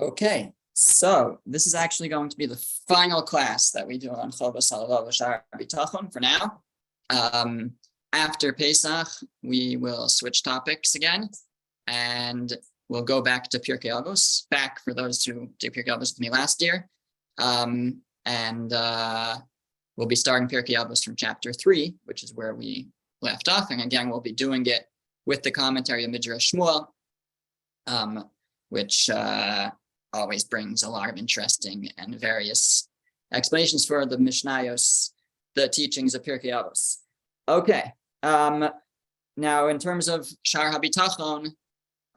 Okay, so this is actually going to be the final class that we do on Shaar Habitachon for now. After Pesach, we will switch topics again, and we'll go back to Pirkei Avos, back for those who did Pirkei Avos with me last year. And we'll be starting Pirkei Avos from chapter 3, which is where we left off. And again, we'll be doing it with the commentary of Midrash Shmuel, which always brings a lot of interesting and various explanations for the Mishnayos, the teachings of Pirkei Avos. Okay, now in terms of Shaar Habitachon,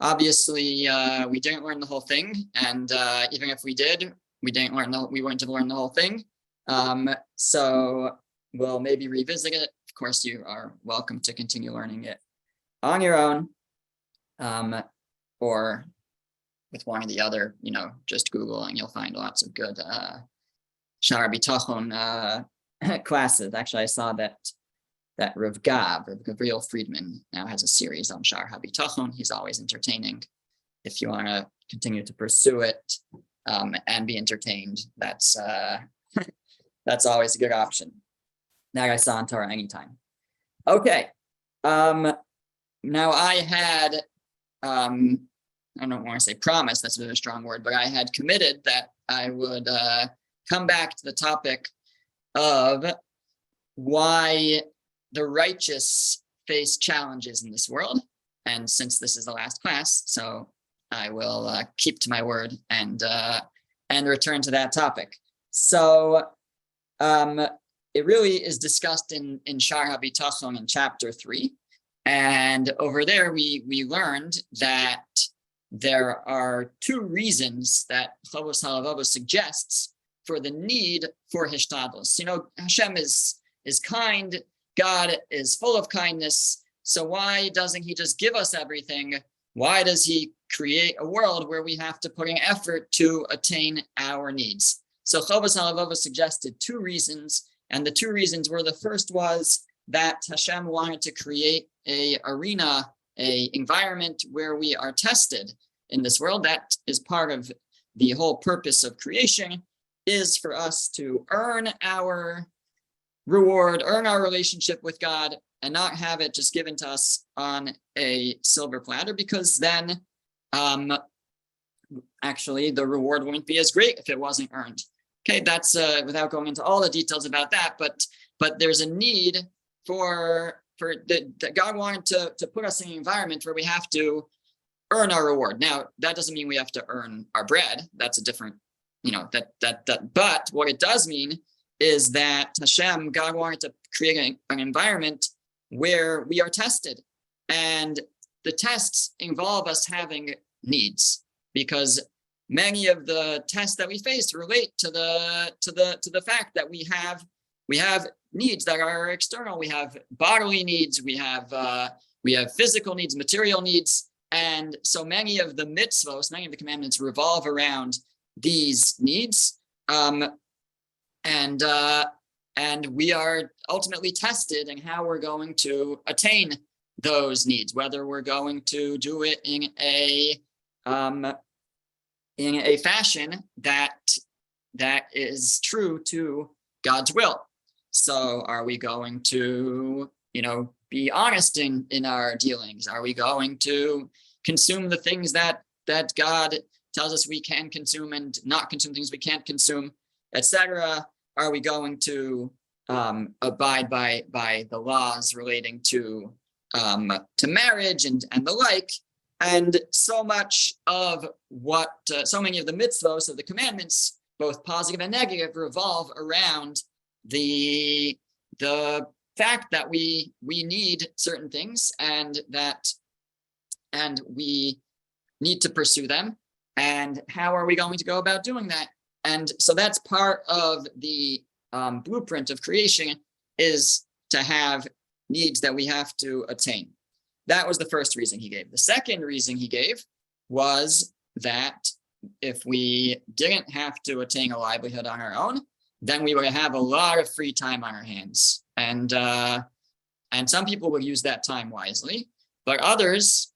obviously we didn't learn the whole thing, and even if we did, we wouldn't have learned the whole thing. So we'll maybe revisit it. Of course, you are welcome to continue learning it on your own, or with one or the other, just Google and you'll find lots of good Shaar Habitachon classes. Actually, I saw that Rav Gabriel Friedman now has a series on Shaar Habitachon. He's always entertaining. If you want to continue to pursue it and be entertained, that's always a good option. That I saw on Torah Anytime. Okay. Now I had I don't want to say promise, that's a bit of a strong word, but I had committed that I would come back to the topic of why the righteous face challenges in this world. And since this is the last class, so I will keep to my word and return to that topic. So it really is discussed in Shaar Habitachon in chapter 3. And over there, we learned that there are two reasons that Chavos Halavavos suggests for the need for Hishtadlus. Hashem is kind, God is full of kindness, so why doesn't he just give us everything? Why does he create a world where we have to put in effort to attain our needs? So Chavos Halavavos suggested two reasons, and the two reasons were, the first was that Hashem wanted to create an arena, an environment where we are tested in this world. That is part of the whole purpose of creation, is for us to earn our reward, earn our relationship with God, and not have it just given to us on a silver platter, because then actually the reward wouldn't be as great if it wasn't earned. Okay, that's without going into all the details about that, but there's a need for that God wanted to put us in an environment where we have to earn our reward. Now, that doesn't mean we have to earn our bread. That's a different, but what it does mean is that God wanted to create an environment where we are tested, and the tests involve us having needs, because many of the tests that we face relate to the fact that we have needs that are external. We have bodily needs, we have physical needs, material needs, and so many of the mitzvos, many of the commandments revolve around these needs, and we are ultimately tested in how we're going to attain those needs, whether we're going to do it in a fashion that is true to God's will. So are we going to, be honest in our dealings? Are we going to consume the things that God tells us we can consume and not consume things we can't consume, etc.? Are we going to abide by the laws relating to marriage and the like? And so much of so many of the mitzvos, of the commandments, both positive and negative, revolve around the fact that we need certain things, and we need to pursue them. And how are we going to go about doing that? And so that's part of the blueprint of creation, is to have needs that we have to attain. That was the first reason he gave. The second reason he gave was that if we didn't have to attain a livelihood on our own, then we would have a lot of free time on our hands. And some people will use that time wisely, but others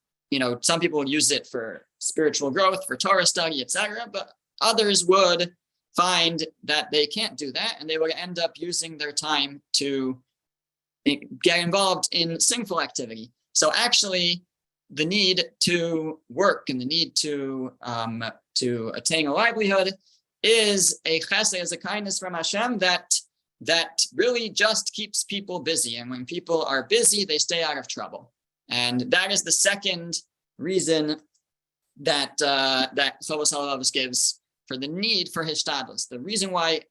some people use it for spiritual growth, for Torah study, etc. But others would find that they can't do that, and they would end up using their time to get involved in sinful activity. So actually, the need to work and the need to attain a livelihood is a chesed, is a kindness from Hashem that really just keeps people busy. And when people are busy, they stay out of trouble. And that is the second reason that Chovos HaLevavos gives for the need for Hishtadlus. The reason why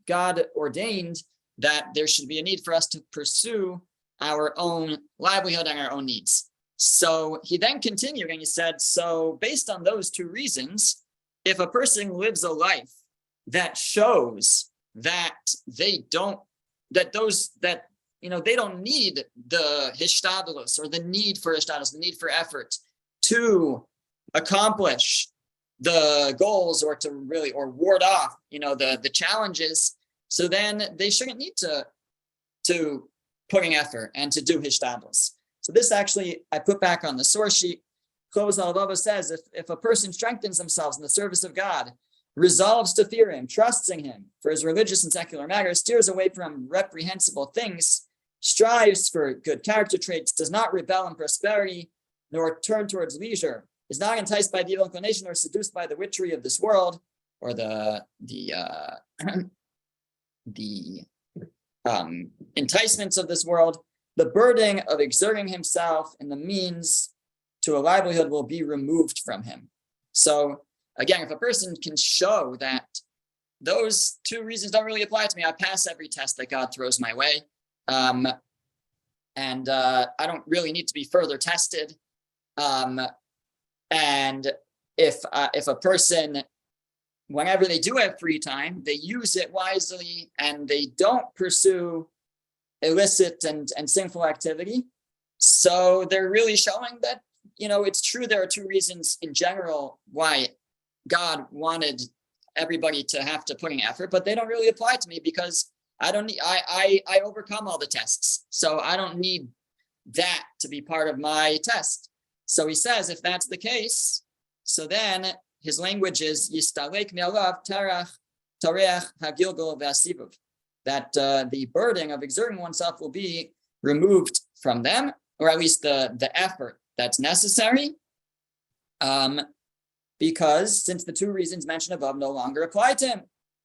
God ordained that there should be a need for us to pursue our own livelihood and our own needs. So he then continued and he said, so based on those two reasons, if a person lives a life that shows that they don't need the Hishtadlus, or the need for Hishtadlus, the need for effort to accomplish the goals, or to really, or ward off, the challenges, so then they shouldn't need to putting effort and to do Hishtadlus. So this actually, I put back on the source sheet. Chovos HaLevavos says, if a person strengthens themselves in the service of God, resolves to fear him, trusts in him for his religious and secular matters, steers away from reprehensible things, strives for good character traits, does not rebel in prosperity, nor turn towards leisure, is not enticed by the evil inclination or seduced by the witchery of this world, or the enticements of this world, the burden of exerting himself in the means to a livelihood will be removed from him. So again, if a person can show that those two reasons don't really apply to me, I pass every test that God throws my way, and I don't really need to be further tested. And if a person, whenever they do have free time, they use it wisely and they don't pursue illicit and sinful activity, so they're really showing that, it's true, there are two reasons in general why God wanted everybody to have to put in effort, but they don't really apply to me because I don't need, I overcome all the tests, so I don't need that to be part of my test. So he says, if that's the case, so then his language is Yistalek me'alav tareach hagilgul v'asivuv, that the burden of exerting oneself will be removed from them, or at least the effort that's necessary, because since the two reasons mentioned above no longer apply to him,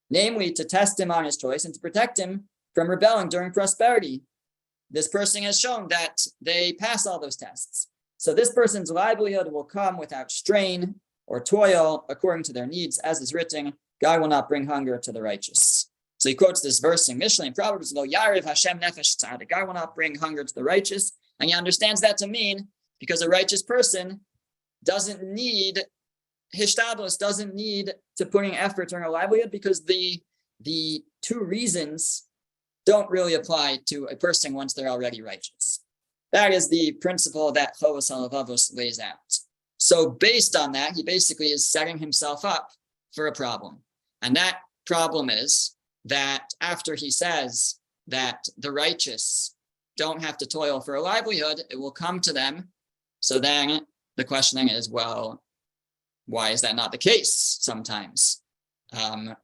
namely to test him on his choice and to protect him from rebelling during prosperity. This person has shown that they pass all those tests. So this person's livelihood will come without strain or toil according to their needs, as is written, God will not bring hunger to the righteous. So he quotes this verse in Mishnah in Proverbs, Lo Yariv Hashem Nefesh Tzadik, God will not bring hunger to the righteous. And he understands that to mean because a righteous person doesn't need Hishtadlus, doesn't need to put in effort during a livelihood, because the two reasons don't really apply to a person once they're already righteous. That is the principle that Chovos HaLevavos lays out. So based on that, he basically is setting himself up for a problem. And that problem is that after he says that the righteous don't have to toil for a livelihood, it will come to them. So then the questioning is, well, why is that not the case sometimes?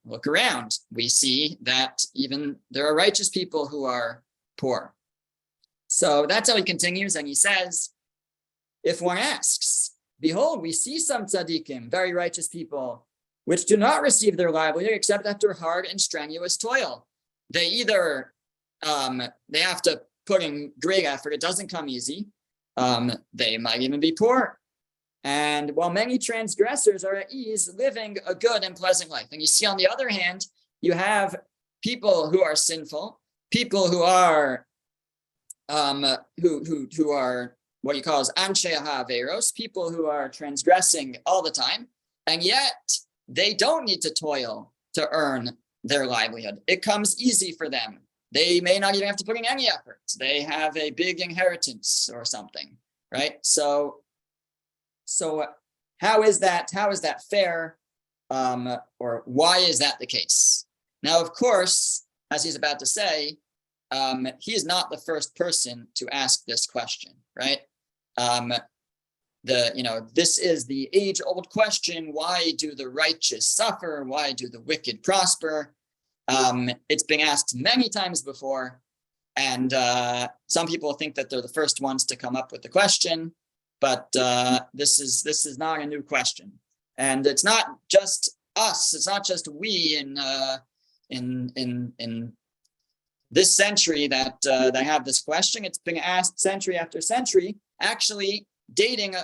Look around. We see that even there are righteous people who are poor. So that's how he continues, and he says, if one asks, behold, we see some tzaddikim, very righteous people, which do not receive their livelihood except after hard and strenuous toil. They either, they have to put in great effort, it doesn't come easy. They might even be poor. And while many transgressors are at ease, living a good and pleasant life. And you see, on the other hand, you have people who are sinful, people who are who are what he calls anshe ha'averos, people who are transgressing all the time, and yet they don't need to toil to earn their livelihood. It comes easy for them. They may not even have to put in any effort. They have a big inheritance or something, right? So how is that fair? Or why is that the case? Now, of course, as he's about to say, he is not the first person to ask this question, right? this is the age-old question: why do the righteous suffer? Why do the wicked prosper? It's been asked many times before, and some people think that they're the first ones to come up with the question, but this is not a new question, and it's not just us. It's not just we in this century that have this question. It's been asked century after century, actually dating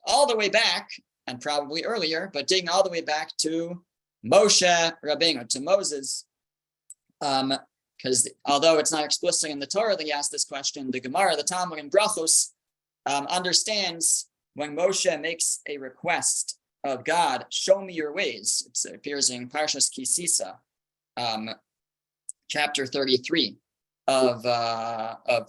all the way back, and probably earlier, but dating all the way back to Moshe Rabbeinu, to Moses. Because although it's not explicit in the Torah that he asked this question, the Gemara, the Talmud, and Brachos understands when Moshe makes a request of God, show me your ways. It appears in Parshas Kisisa, chapter 33 of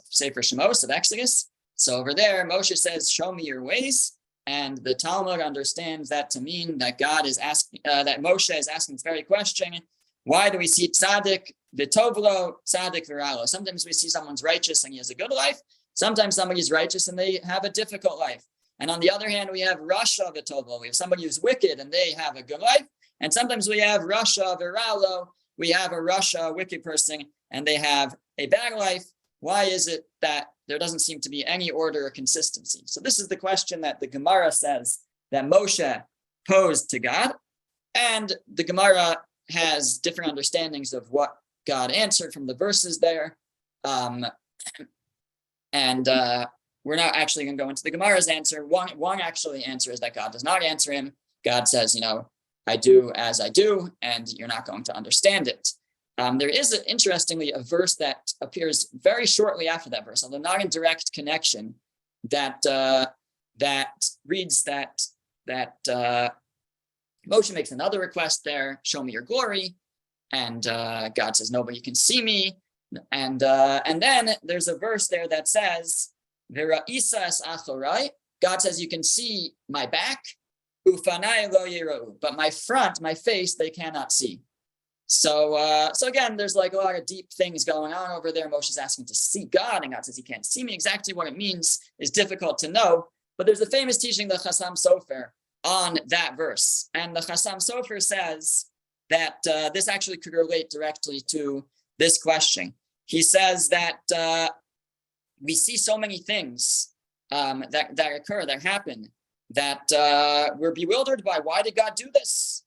Sefer Shemos, of Exodus. So over there, Moshe says, show me your ways. And the Talmud understands that to mean that God is asking, that Moshe is asking this very question: why do we see tzaddik v'tovlo, tzaddik v'ralo? Sometimes we see someone's righteous and he has a good life. Sometimes somebody's righteous and they have a difficult life. And on the other hand, we have rasha v'tovlo. We have somebody who's wicked and they have a good life. And sometimes we have rasha v'ralo. We have a rasha, wicked person, and they have a bad life. Why is it that there doesn't seem to be any order or consistency? So this is the question that the Gemara says that Moshe posed to God. And the Gemara has different understandings of what God answered from the verses there. We're not actually going to go into the Gemara's answer. One actually answer is that God does not answer him. God says, I do as I do, and you're not going to understand it. There is, interestingly, a verse that appears very shortly after that verse, although not in direct connection, that reads that Moshe makes another request there: show me your glory. And God says, no, but you can see me. And then there's a verse there that says, V'ra'isas achorai. God says, you can see my back, ufanai lo yirau, but my front, my face, they cannot see. So again, there's like a lot of deep things going on over there. Moshe's asking to see God, and God says he can't see me. Exactly what it means is difficult to know. But there's a famous teaching, the Chassam Sofer, on that verse. And the Chassam Sofer says that this actually could relate directly to this question. He says that we see so many things that occur, that happen, that we're bewildered by. Why did God do this?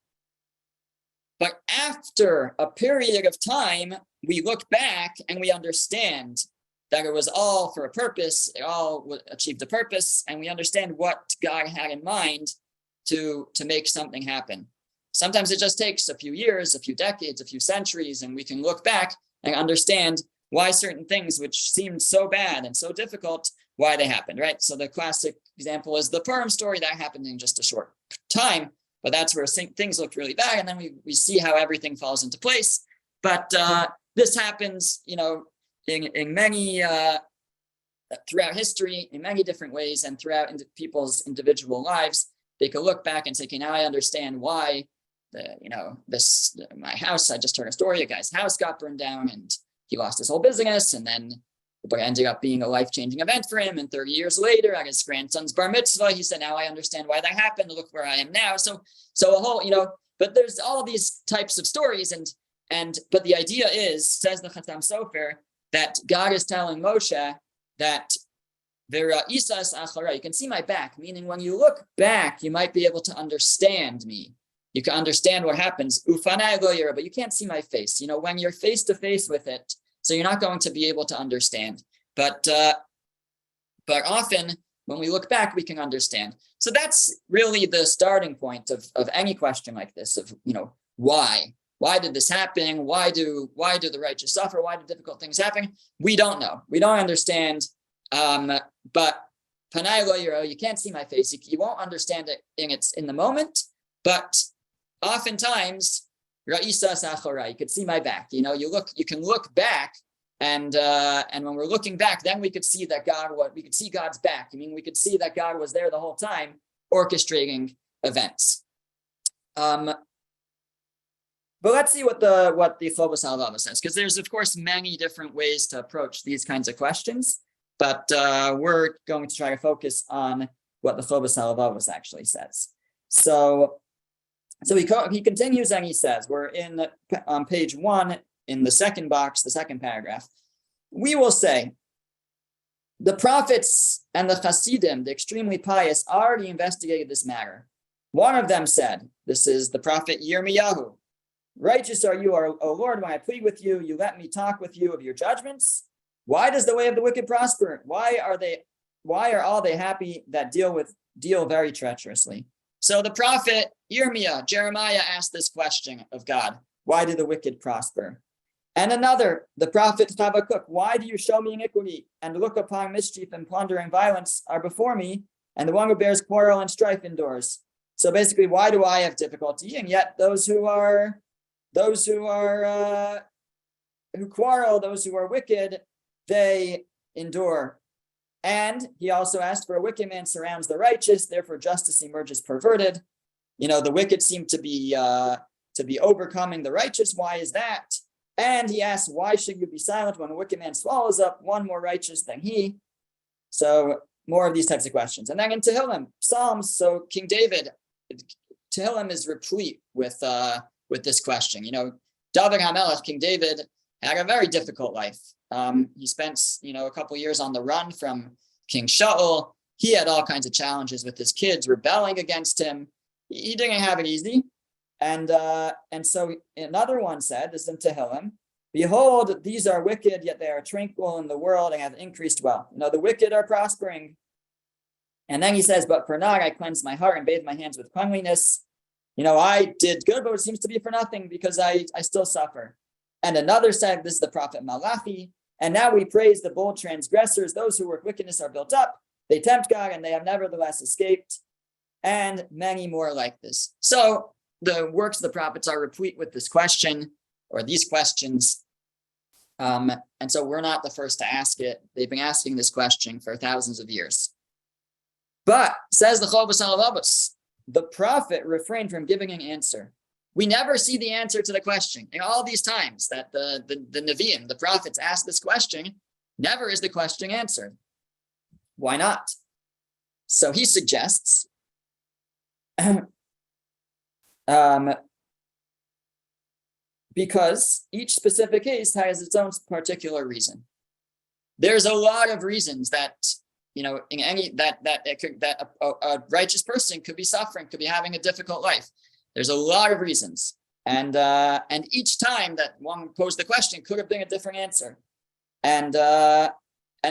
But after a period of time, we look back and we understand that it was all for a purpose. It all achieved a purpose, and we understand what God had in mind to make something happen. Sometimes it just takes a few years, a few decades, a few centuries, and we can look back and understand why certain things which seemed so bad and so difficult, why they happened, right? So the classic example is the Purim story. That happened in just a short time, but that's where things looked really bad, and then we see how everything falls into place. But this happens, in many, throughout history, in many different ways, and throughout people's individual lives. They could look back and say, okay, now I understand why my house, I just heard a story, a guy's house got burned down and he lost his whole business, and then it ended up being a life-changing event for him. And 30 years later, at his grandson's bar mitzvah, he said, now I understand why that happened. Look where I am now. So a whole, but there's all these types of stories. But the idea is, says the Chassam Sofer, that God is telling Moshe that you can see my back, meaning when you look back, you might be able to understand me. You can understand what happens. But you can't see my face. When you're face to face with it, so you're not going to be able to understand. But often when we look back, we can understand. So that's really the starting point of any question like this, of why? Why did this happen? Why do the righteous suffer? Why do difficult things happen? We don't know. We don't understand. But panai lo yiro, you can't see my face. You won't understand it in the moment. But oftentimes, ra'isa sachora, you could see my back. You can look back, and when we're looking back, then we could see that we could see God's back. We could see that God was there the whole time, orchestrating events. But let's see what the Chobos HaLevavos says, because there's of course many different ways to approach these kinds of questions. But we're going to try to focus on what the Chovos HaLevavos actually says. So he continues and he says, we're on page 1 in the second box, the second paragraph. We will say, the prophets and the Hasidim, the extremely pious, already investigated this matter. One of them said, this is the prophet Yirmiyahu, righteous are you, O Lord, when I plead with you, you let me talk with you of your judgments. Why does the way of the wicked prosper? Why are all they happy that deal very treacherously? So the prophet Jeremiah asked this question of God, why do the wicked prosper? And another, the prophet Habakkuk, why do you show me iniquity and look upon mischief and plunder and violence are before me, and the one who bears quarrel and strife endures? So basically, why do I have difficulty? And yet those who quarrel, those who are wicked, they endure. And he also asked, for a wicked man surrounds the righteous, therefore justice emerges perverted. The wicked seem to be overcoming the righteous. Why is that? And he asked, why should you be silent when a wicked man swallows up one more righteous than he? So more of these types of questions. And then in Tehillim, Psalms, so King David, Tehillim is replete with this question. David HaMelech, King David, had a very difficult life. He spent, a couple years on the run from King Shaul. He had all kinds of challenges with his kids rebelling against him. He didn't have it easy. And so another one said, this is in Tehillim, behold, these are wicked, yet they are tranquil in the world and have increased wealth. The wicked are prospering. And then he says, but for naught I cleansed my heart and bathed my hands with cleanliness. I did good, but it seems to be for nothing because I still suffer. And another said, this is the prophet Malachi, and now we praise the bold transgressors. Those who work wickedness are built up. They tempt God and they have nevertheless escaped. And many more like this. So the works of the prophets are replete with this question or these questions. And so we're not the first to ask it. They've been asking this question for thousands of years. But, says the Chovos HaLevavos, the prophet refrained from giving an answer. We never see the answer to the question. In all these times that the Nevi'im, the prophets, ask this question, never is the question answered. Why not? So he suggests because each specific case has its own particular reason. There's a lot of reasons that a righteous person could be suffering, could be having a difficult life. There's a lot of reasons, and each time that one posed the question could have been a different answer, and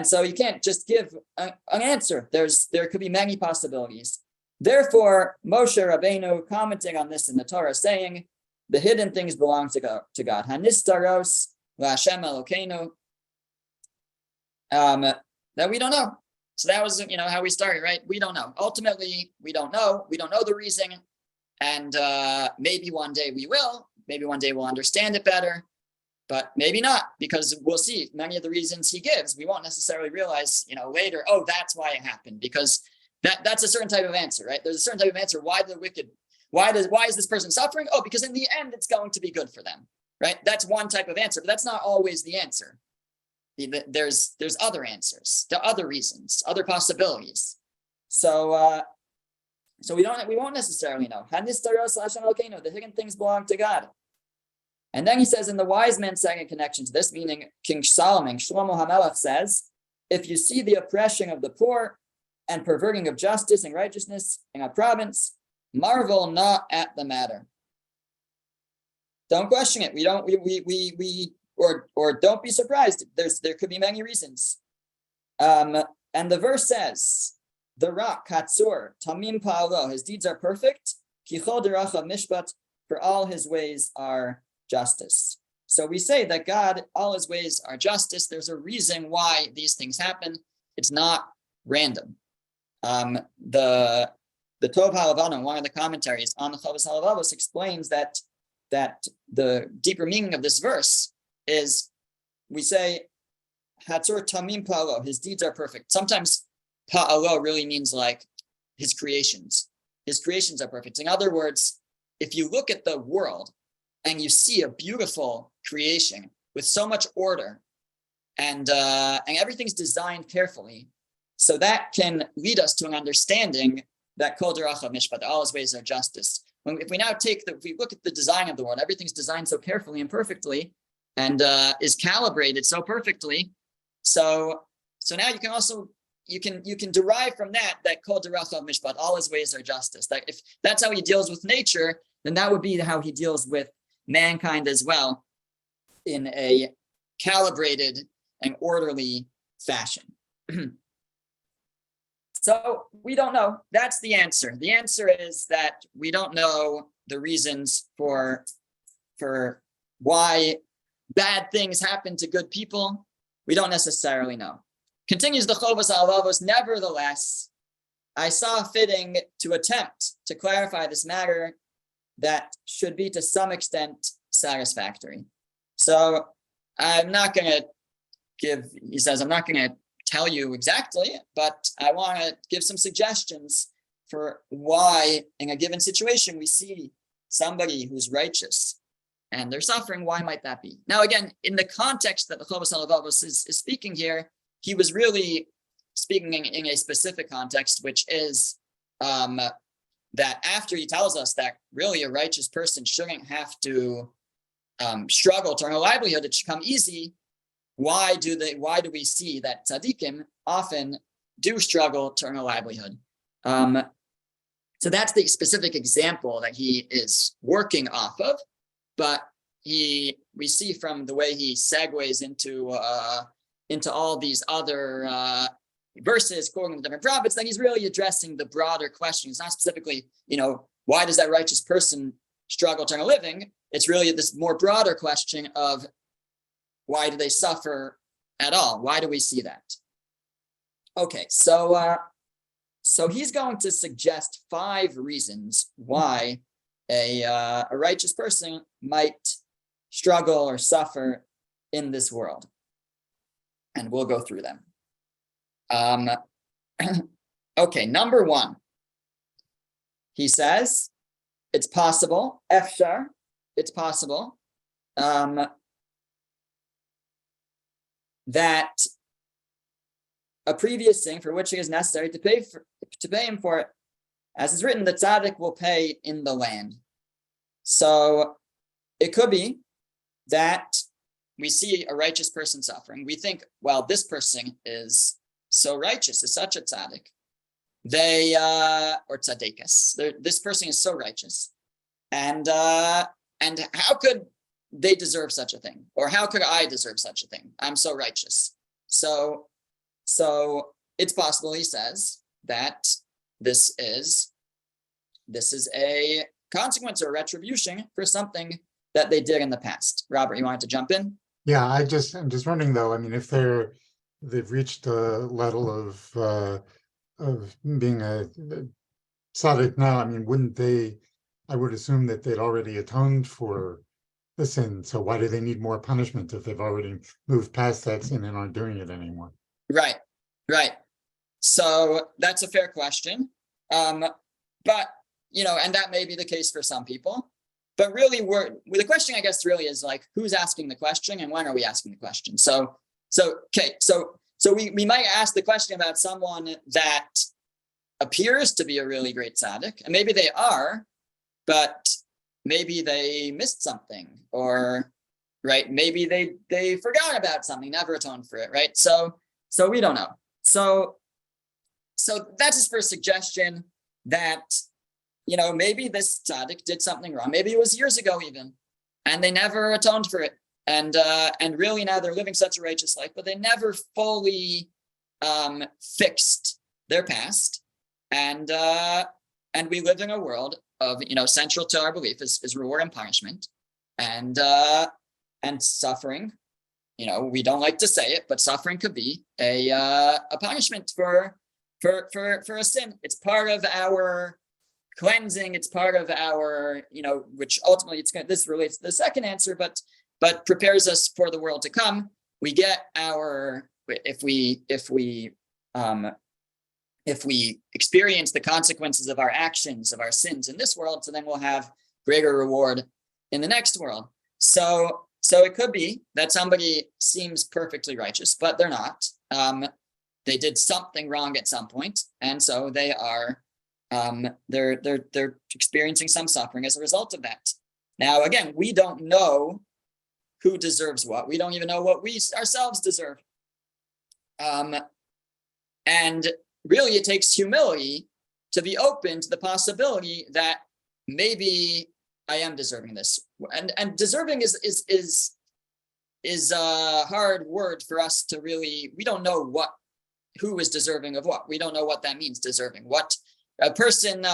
so you can't just give an answer. There could be many possibilities. Therefore, Moshe Rabbeinu commenting on this in the Torah, saying, "The hidden things belong to God. Hanistaros laHashem Elokeinu." That we don't know. So that was how we started, right? We don't know. Ultimately, we don't know. We don't know the reason. And maybe one day we will. Maybe one day we'll understand it better, but maybe not, because we'll see many of the reasons he gives. We won't necessarily realize, later, oh, that's why it happened, because that's a certain type of answer, right? There's a certain type of answer. Why is this person suffering? Oh, because in the end, it's going to be good for them, right? That's one type of answer, but that's not always the answer. There's other answers, there are other reasons, other possibilities. So we won't necessarily know. The hidden things belong to God. And then he says in the wise man's second connection to this, meaning King Solomon, Shlomo HaMelech says, if you see the oppression of the poor and perverting of justice and righteousness in a province, marvel not at the matter. Don't question it. Or don't be surprised. There could be many reasons. And the verse says, the rock, Katsur, Tamim Pa'alo, his deeds are perfect, Kichol Derachav Mishpat, for all his ways are justice. So we say that God, all his ways are justice. There's a reason why these things happen. It's not random. The Tov HaLevana, one of the commentaries on the Chovos HaLevavos, explains that the deeper meaning of this verse is, we say, Hatzur Tamim Pa'alo, his deeds are perfect. Sometimes Pa'alo really means like his creations. His creations are perfect. In other words, if you look at the world and you see a beautiful creation with so much order and everything's designed carefully, So that can lead us to an understanding that kol derachav mishpat, all his ways are justice. If we now if we look at the design of the world, everything's designed so carefully and perfectly, and is calibrated so perfectly. So now you can also you can derive from that kol derachav mishpat, all his ways are justice. That if that's how he deals with nature, then that would be how he deals with mankind as well, in a calibrated and orderly fashion. So we don't know. That's the answer. The answer is that we don't know the reasons for why bad things happen to good people. We don't necessarily know. Continues the Chovos HaLevavos, nevertheless, I saw fitting to attempt to clarify this matter that should be to some extent satisfactory. So I'm not going to I'm not going to tell you exactly, but I want to give some suggestions for why in a given situation we see somebody who's righteous and they're suffering. Why might that be? Now, again, in the context that the Chovos HaLevavos is speaking here, he was really speaking in a specific context, which is that after he tells us that really a righteous person shouldn't have to struggle to earn a livelihood, it should come easy. Why do we see that tzaddikim often do struggle to earn a livelihood? So that's the specific example that he is working off of. But we see from the way he segues into all these other verses quoting the different prophets that he's really addressing the broader question. It's not specifically, why does that righteous person struggle to earn a living? It's really this more broader question of, why do they suffer at all? Why do we see that? Okay, so he's going to suggest 5 reasons why a righteous person might struggle or suffer in this world, and we'll go through them. Okay, number 1, he says it's possible, efshar, it's possible, that a previous thing for which it is necessary to pay him for it, as is written, the tzaddik will pay in the land. So it could be that we see a righteous person suffering. We think, well, this person is so righteous, is such a tzaddik. Or tzaddikas. This person is so righteous, and how could they deserve such a thing? Or how could I deserve such a thing? I'm so righteous. So it's possible, he says, that this is a consequence or retribution for something that they did in the past. Robert, you wanted to jump in? Yeah, I'm just wondering though, I mean, if they've reached a level of being a tzaddik now, I mean, wouldn't they, I would assume that they'd already atoned for the sin. So why do they need more punishment if they've already moved past that sin and aren't doing it anymore? Right. So that's a fair question. But, and that may be the case for some people. But really, the question, I guess, really is like, who's asking the question and when are we asking the question? So we might ask the question about someone that appears to be a really great tzaddik, and maybe they are, but maybe they missed something, or right, maybe they forgot about something, never atoned for it, right? So we don't know. So that's his first suggestion, that maybe this tzaddik did something wrong. Maybe it was years ago even, and they never atoned for it. And really now they're living such a righteous life, but they never fully fixed their past. And we live in a world of, central to our belief is reward and punishment, and suffering. We don't like to say it, but suffering could be a punishment for a sin. It's part of our cleansing. It's part of our, which ultimately this relates to the second answer, but prepares us for the world to come. We get if we experience the consequences of our actions, of our sins in this world, so then we'll have greater reward in the next world. So it could be that somebody seems perfectly righteous, but they're not. they did something wrong at some point, and so they are they're experiencing some suffering as a result of that. Now, again, we don't know who deserves what. We don't even know what we ourselves deserve. And really, it takes humility to be open to the possibility that maybe I am deserving this. And deserving is a hard word for us to really. We don't know who is deserving of what. We don't know what that means. Deserving. What a person.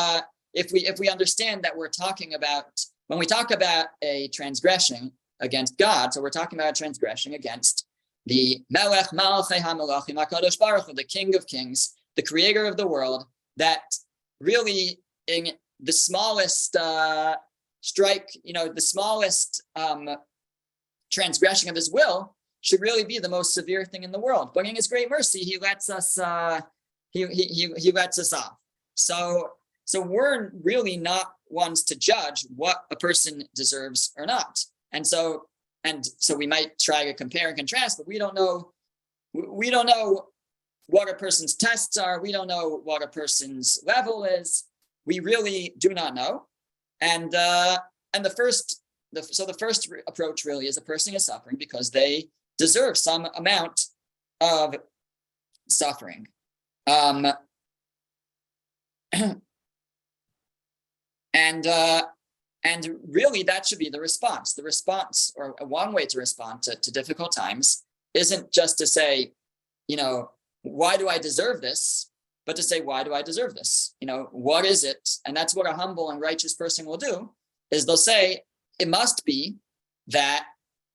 If we understand that we're talking about, when we talk about a transgression against God, so we're talking about a transgression against the Melech Malchei HaMelachim HaKadosh Baruch Hu, the King of Kings, the Creator of the world, that really in the smallest strike, the smallest transgression of His will should really be the most severe thing in the world. But in His great mercy, He lets us He lets us off. So we're really not ones to judge what a person deserves or not. And so we might try to compare and contrast, but we don't know what a person's tests are. We don't know what a person's level is. We really do not know. And the first approach really is a person is suffering because they deserve some amount of suffering. And really, that should be the response. The response, or one way to respond to difficult times, isn't just to say, why do I deserve this? But to say, why do I deserve this? What is it? And that's what a humble and righteous person will do, is they'll say, it must be that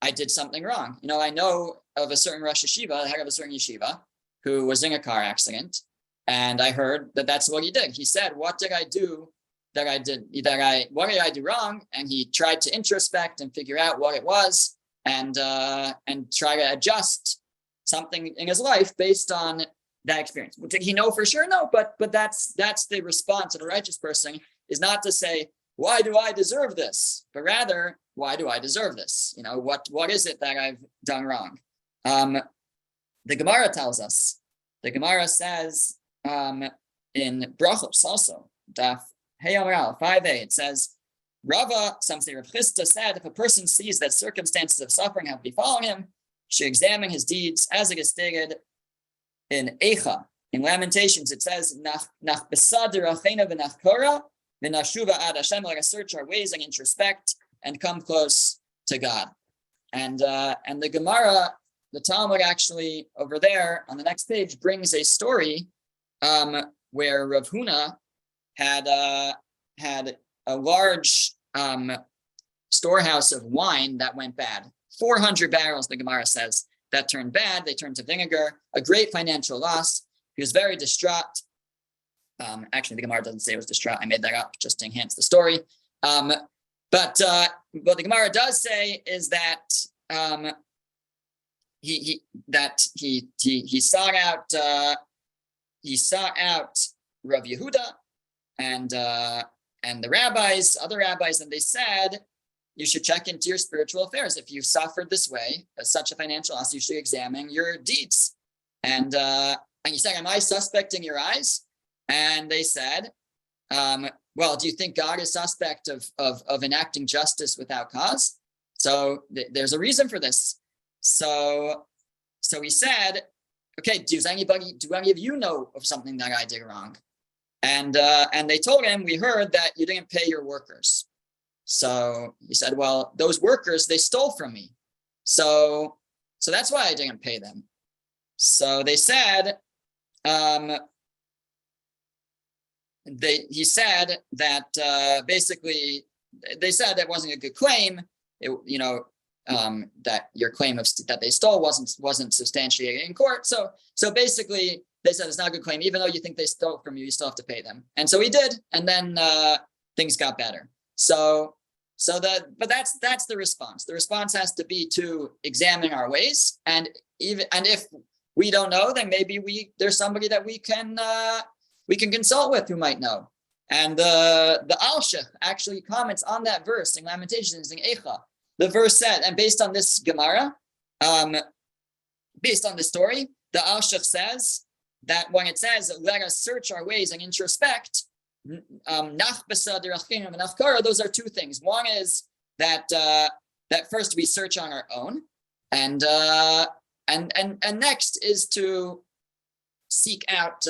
I did something wrong. I know of a certain Rosh Yeshiva, the head of a certain yeshiva, who was in a car accident. And I heard that that's what he did. He said, what did I do what did I do wrong? And he tried to introspect and figure out what it was and try to adjust something in his life based on that experience. Did he know for sure? No, but that's the response of a righteous person, is not to say, why do I deserve this? But rather, why do I deserve this? What is it that I've done wrong? The Gemara tells us, the Gemara says in Brachos also, Daf Hey Amral 5a, it says, Rava, some say Rav Chisda, said, if a person sees that circumstances of suffering have befallen him, he should examine his deeds, as it is stated in Eicha. In Lamentations, it says, Nach besader achena v'nach kora v'nashuva ad Hashem, let us search our ways and introspect and come close to God. And the Gemara, the Talmud actually over there on the next page brings a story where Rav Huna had a large storehouse of wine that went bad. 400 barrels, the Gemara says, that turned bad. They turned to vinegar, a great financial loss. He was very distraught. Actually, the Gemara doesn't say it was distraught. I made that up just to enhance the story. But what the Gemara does say is that he sought out Rav Yehuda and the rabbis, other rabbis, and they said, you should check into your spiritual affairs. If you suffered this way, such a financial loss, you should examine your deeds. And he said, am I suspect in your eyes? And they said, well, do you think God is suspect of enacting justice without cause? So there's a reason for this. So he said, okay, do any of you know of something that I did wrong? And they told him, we heard that you didn't pay your workers. So he said, well, those workers, they stole from me. So that's why I didn't pay them. So they said, he said that basically, they said that wasn't a good claim. That your claim that they stole wasn't substantiated in court. So basically, they said it's not a good claim, even though you think they stole from you, you still have to pay them. And so he did, and then things got better. But that's the response. The response has to be to examine our ways, and if we don't know, then maybe there's somebody that we can consult with who might know. And the Alshich actually comments on that verse in Lamentations in Eicha. The verse said, and based on this Gemara, based on this story, the Alshich says that when it says, let us search our ways and introspect, those are two things. One is that that first we search on our own, and next is to seek out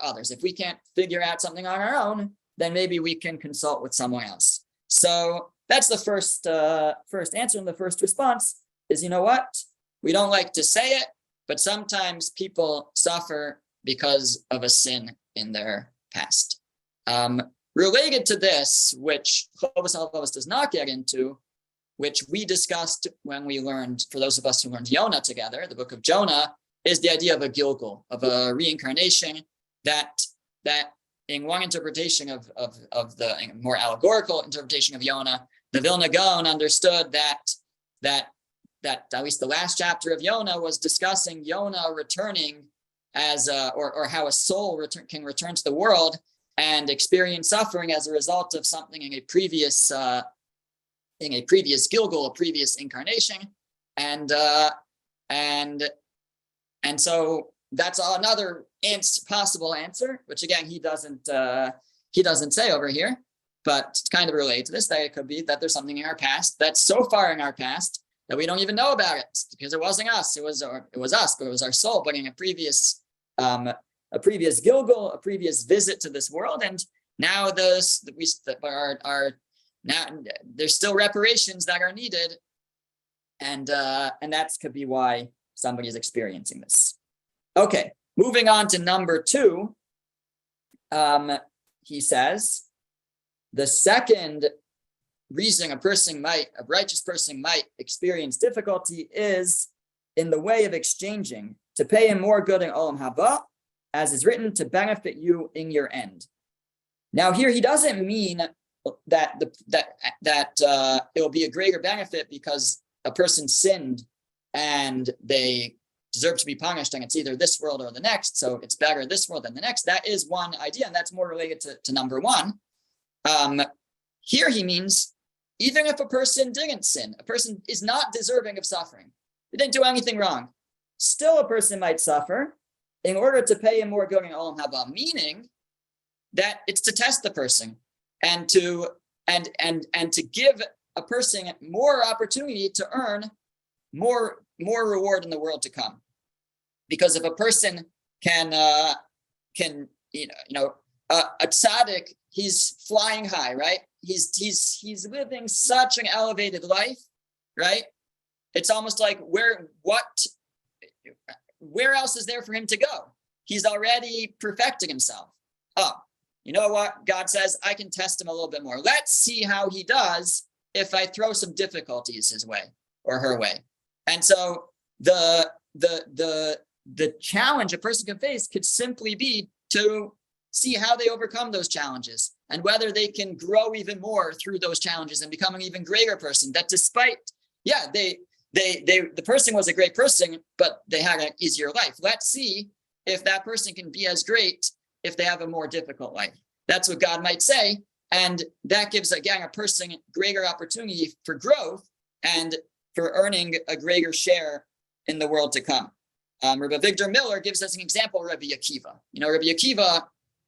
others. If we can't figure out something on our own, then maybe we can consult with someone else. So that's the first answer, and the first response is, you know what? We don't like to say it, but sometimes people suffer because of a sin in their past. Related to this, which Chovos HaLevavos does not get into, which we discussed when we learned, for those of us who learned Yonah together, the book of Jonah, is the idea of a Gilgul, of a reincarnation, that in one interpretation of the more allegorical interpretation of Yonah, the Vilna Gaon understood that at least the last chapter of Yonah was discussing Yonah returning as or how a soul can return to the world and experience suffering as a result of something in a previous Gilgul, a previous incarnation, and so that's another possible answer, which again he doesn't say over here, but it's kind of related to this, that it could be that there's something in our past that's so far in our past that we don't even know about it because it wasn't us, it was us, but it was our soul, but in a previous Gilgul, a previous visit to this world, and now now there's still reparations that are needed, and that could be why somebody is experiencing this. Okay, moving on to number 2. He says the second reason a righteous person might experience difficulty is in the way of exchanging, to pay him more good in Olam Haba, as is written, to benefit you in your end. Now here he doesn't mean that it will be a greater benefit because a person sinned and they deserve to be punished, and it's either this world or the next, so it's better this world than the next. That is one idea, and that's more related to number 1. Here he means even if a person didn't sin, a person is not deserving of suffering, they didn't do anything wrong, still a person might suffer in order to pay him more good in Olam Haba, meaning that it's to test the person and to give a person more opportunity to earn more reward in the world to come. Because if a person can a tzaddik, he's flying high, right? He's living such an elevated life, right? It's almost like where else is there for him to go? He's already perfecting himself. Oh, you know what? God says, I can test him a little bit more. Let's see how he does if I throw some difficulties his way or her way. And so the challenge a person can face could simply be to see how they overcome those challenges and whether they can grow even more through those challenges and become an even greater person. That despite, the person was a great person, but they had an easier life. Let's see if that person can be as great if they have a more difficult life. That's what God might say. And that gives, again, a person greater opportunity for growth and for earning a greater share in the world to come. Rabbi Victor Miller gives us an example of Rabbi Akiva. Rabbi Akiva,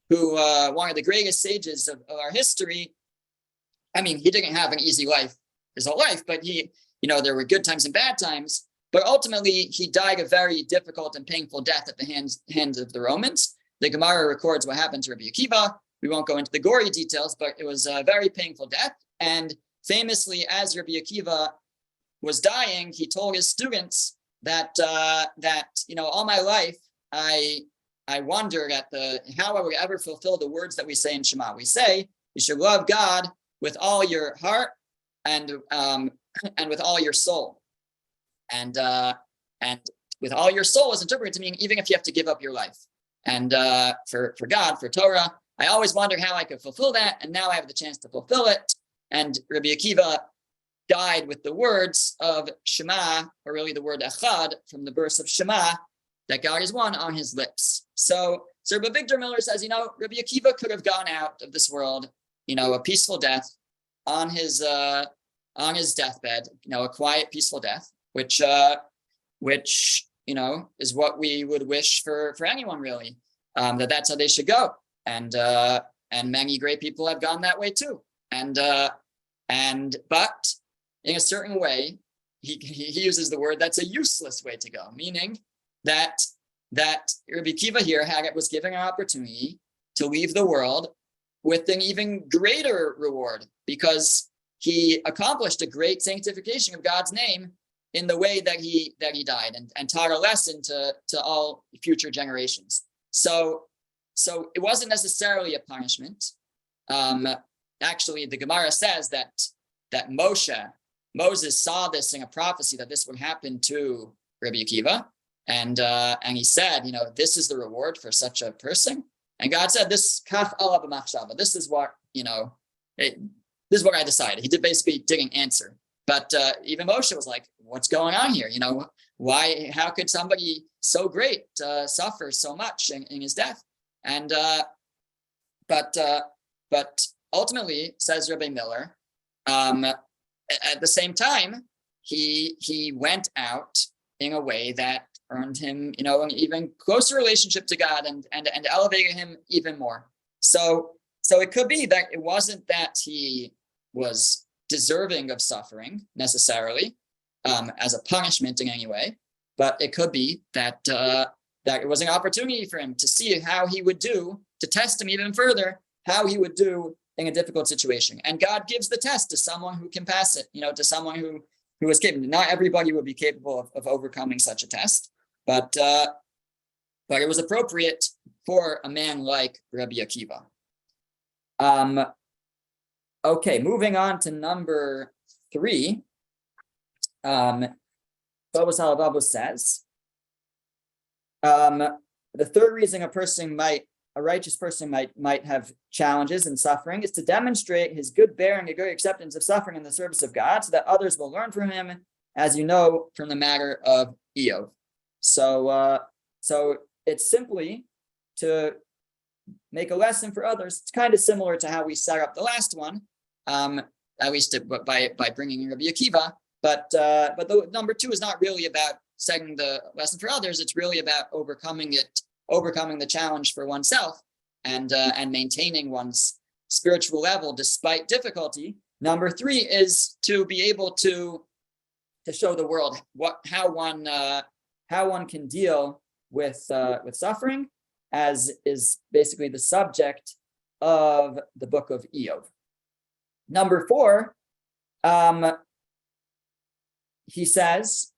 who one of the greatest sages of our history, he didn't have an easy life his whole life, but there were good times and bad times, but ultimately he died a very difficult and painful death at the hands of the Romans. The Gemara records what happened to Rabbi Akiva. We won't go into the gory details, but it was a very painful death. And famously, as Rabbi Akiva was dying, he told his students that all my life I wondered at how I would ever fulfill the words that we say in Shema. We say you should love God with all your heart and with all your soul, and with all your soul is interpreted to mean even if you have to give up your life. And for God, for Torah, I always wondered how I could fulfill that, and now I have the chance to fulfill it. And Rabbi Akiva died with the words of Shema, or really the word Echad from the verse of Shema, that God is one, on his lips. So Rabbi Victor Miller says, Rabbi Akiva could have gone out of this world, a peaceful death on his deathbed, a quiet, peaceful death, which is what we would wish for anyone, really, that's how they should go. And many great people have gone that way too. But in a certain way, he uses the word that's a useless way to go, meaning that Rabbi Akiva here was given an opportunity to leave the world with an even greater reward, because he accomplished a great sanctification of God's name in the way that he died, and taught a lesson to all future generations. So it wasn't necessarily a punishment. Actually, the Gemara says that Moses saw this in a prophecy, that this would happen to Rabbi Akiva, and he said, this is the reward for such a person. And God said, this kaf ala b'machshava. This is what this is what I decided. He didn't answer. But even Moshe was like, what's going on here? Why? How could somebody so great suffer so much in his death? And but ultimately, says Rabbi Miller, at the same time, he went out in a way that earned him, an even closer relationship to God, and elevated him even more. So it could be that it wasn't that he was deserving of suffering necessarily, as a punishment in any way, but it could be that it was an opportunity for him to see how he would do, to test him even further, how he would do in a difficult situation. And God gives the test to someone who can pass it, to someone who is capable. Not everybody would be capable of overcoming such a test, but it was appropriate for a man like Rabbi Akiva. Okay, moving on to number 3. Babos Halababos says, the third reason a righteous person might have challenges and suffering is to demonstrate his good bearing, a good acceptance of suffering in the service of God, so that others will learn from him, as you know from the matter of Eov. So it's simply to make a lesson for others. It's kind of similar to how we set up the last one, at least by bringing Rabbi Akiva. But the number 2 is not really about setting the lesson for others. It's really about overcoming the challenge for oneself, and maintaining one's spiritual level despite difficulty. Number 3 is to be able to show the world how one can deal with suffering, as is basically the subject of the book of Eov. Number 4, he says,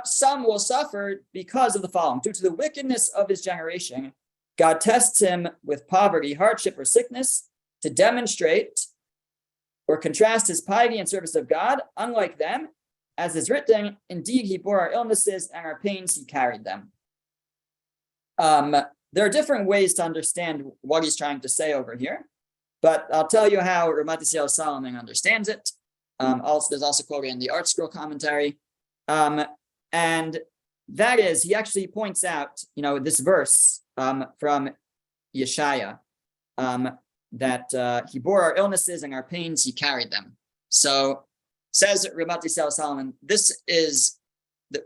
some will suffer because of the following. Due to the wickedness of his generation, God tests him with poverty, hardship, or sickness to demonstrate or contrast his piety and service of God. Unlike them, as is written, indeed he bore our illnesses, and our pains he carried them. There are different ways to understand what he's trying to say over here, but I'll tell you how Ramat Yisrael Solomon understands it. There's also quoted in the Art Scroll commentary. And that is, he actually points out, this verse from Yeshaya, that he bore our illnesses and our pains, he carried them. So says Ramat Yisrael Solomon, this is,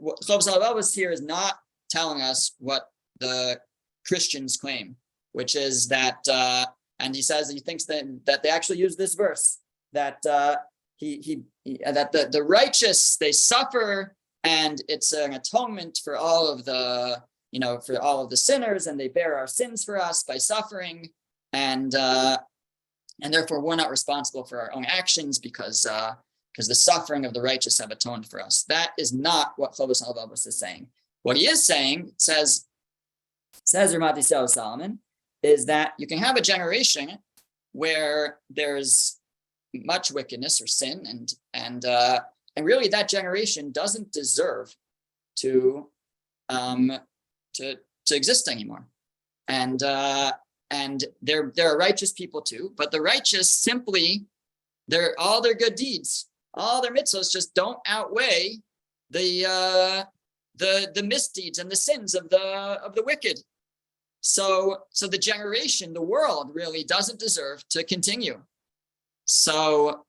what Chovos HaLevavos here is not telling us what the Christians claim, which is that, and he says, he thinks that they actually use this verse, that that the righteous, they suffer, and it's an atonement for all of the sinners, and they bear our sins for us by suffering, and therefore we're not responsible for our own actions because the suffering of the righteous have atoned for us. That is not what Chovos HaLevavos is saying. What he is saying, says Ramat Yisrael Solomon, is that you can have a generation where there's much wickedness or sin, and really that generation doesn't deserve to exist anymore. And there are righteous people too, but the righteous simply, all their good deeds, all their mitzvahs just don't outweigh the misdeeds and the sins of the wicked. So the generation, the world really doesn't deserve to continue. So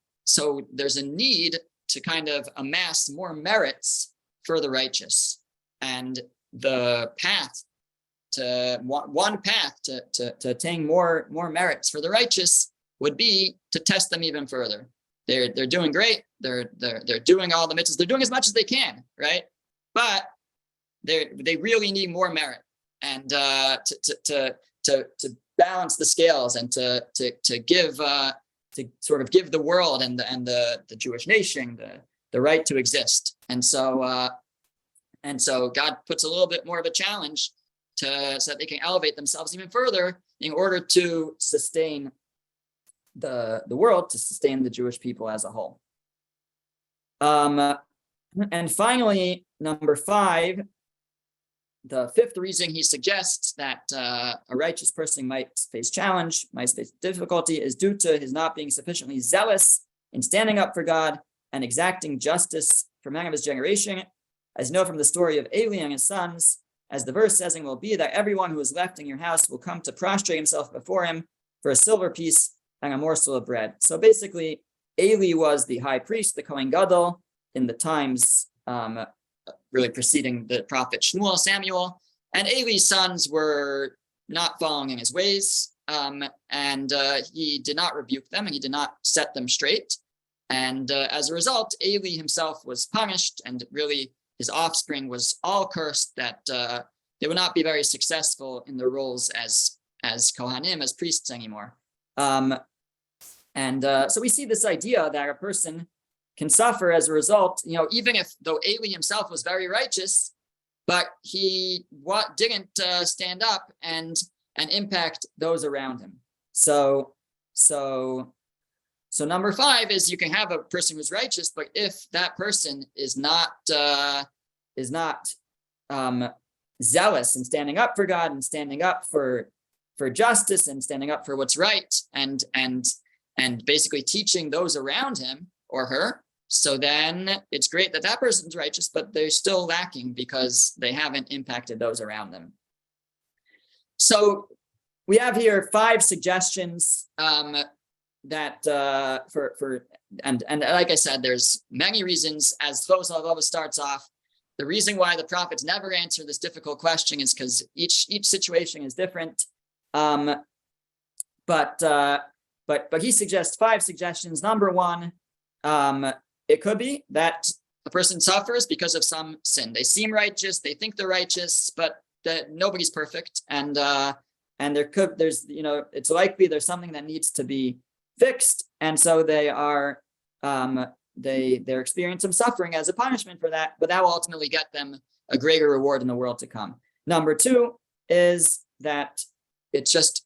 there's a need to kind of amass more merits for the righteous. And the path to one path to attain more merits for the righteous would be to test them even further. They're doing great. They're doing all the mitzvahs. They're doing as much as they can, right? But they really need more merit, and to balance the scales, and to give to sort of give the world and the Jewish nation the right to exist. And so God puts a little bit more of a challenge so that they can elevate themselves even further in order to sustain the world, to sustain the Jewish people as a whole. And finally, number 5, the 5th reason he suggests that a righteous person might face challenge, might face difficulty, is due to his not being sufficiently zealous in standing up for God and exacting justice for men of his generation. As you know from the story of Eli and his sons, as the verse says, "It will be that everyone who is left in your house will come to prostrate himself before him for a silver piece and a morsel of bread." So basically, Eli was the high priest, the Kohen Gadol, in the times really preceding the prophet Samuel, and Eli's sons were not following in his ways, and he did not rebuke them, and he did not set them straight. And as a result, Eli himself was punished, and really his offspring was all cursed that they would not be very successful in their roles as Kohanim, as priests anymore. So we see this idea that a person can suffer as a result, even though Eli himself was very righteous, but he didn't stand up and impact those around him. So number 5 is you can have a person who's righteous, but if that person is not zealous in standing up for God and standing up for justice and standing up for what's right, and basically teaching those around him or her, so then it's great that person's righteous, but they're still lacking because they haven't impacted those around them. So we have here 5 suggestions that and like I said, there's many reasons. As Chovos HaLevavos starts off, the reason why the prophets never answer this difficult question is because each situation is different. But he suggests 5 suggestions. Number 1, it could be that a person suffers because of some sin. They seem righteous, they think they're righteous, but that nobody's perfect, and there's it's likely there's something that needs to be fixed, and so they are they're experiencing some suffering as a punishment for that, but that will ultimately get them a greater reward in the world to come. Number 2 is that it's just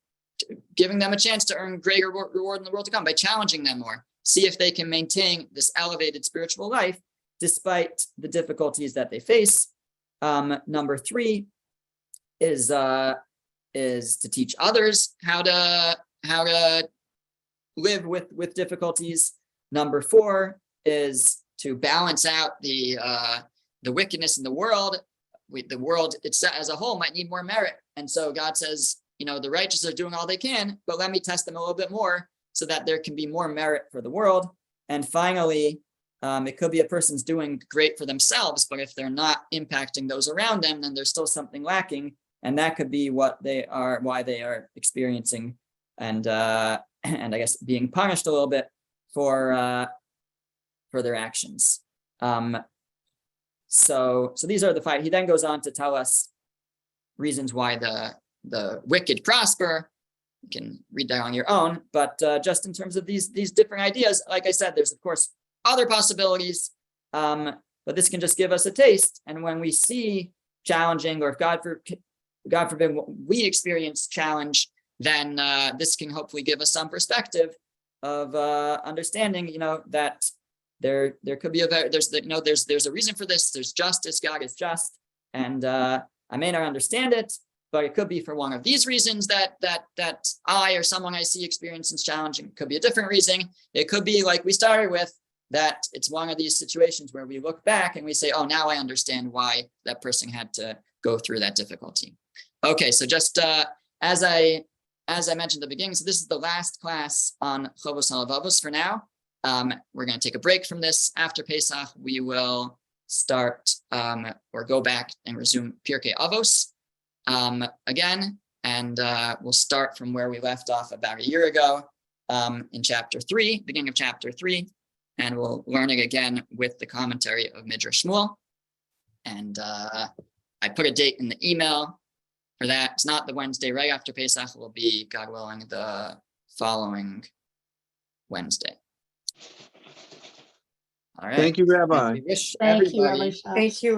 giving them a chance to earn greater reward in the world to come by challenging them more. See if they can maintain this elevated spiritual life despite the difficulties that they face. Number 3 is to teach others how to live with difficulties. Number 4 is to balance out the wickedness in the world. The world itself as a whole might need more merit, and so God says, the righteous are doing all they can, but let me test them a little bit more so that there can be more merit for the world. And finally, it could be a person's doing great for themselves, but if they're not impacting those around them, then there's still something lacking, and that could be why they are experiencing and I guess being punished a little bit for their actions. So these are the 5. He then goes on to tell us reasons why the wicked prosper. You can read that on your own, but just in terms of these different ideas, like I said, there's of course other possibilities, but this can just give us a taste. And when we see challenging, or if God forbid we experience challenge, then this can hopefully give us some perspective of understanding, that there could be there's a reason for this. There's justice. God is just, and I may not understand it, but it could be for one of these reasons that I or someone I see experiences challenging. It could be a different reason. It could be like we started with, that it's one of these situations where we look back and we say, oh, now I understand why that person had to go through that difficulty. Okay, so just as I mentioned at the beginning, so this is the last class on Chovos HaLevavos for now. We're going to take a break from this. After Pesach, we will start or go back and resume Pirkei Avos again, and we'll start from where we left off about a year ago in chapter 3, beginning of chapter 3, and we'll learn it again with the commentary of Midrash Shmuel. And I put a date in the email for that. It's not the Wednesday right after Pesach. It will be, God willing, the following Wednesday. All right. Thank you, Rabbi. And we wish Thank you, everybody Rabbi Shaar. Thank you.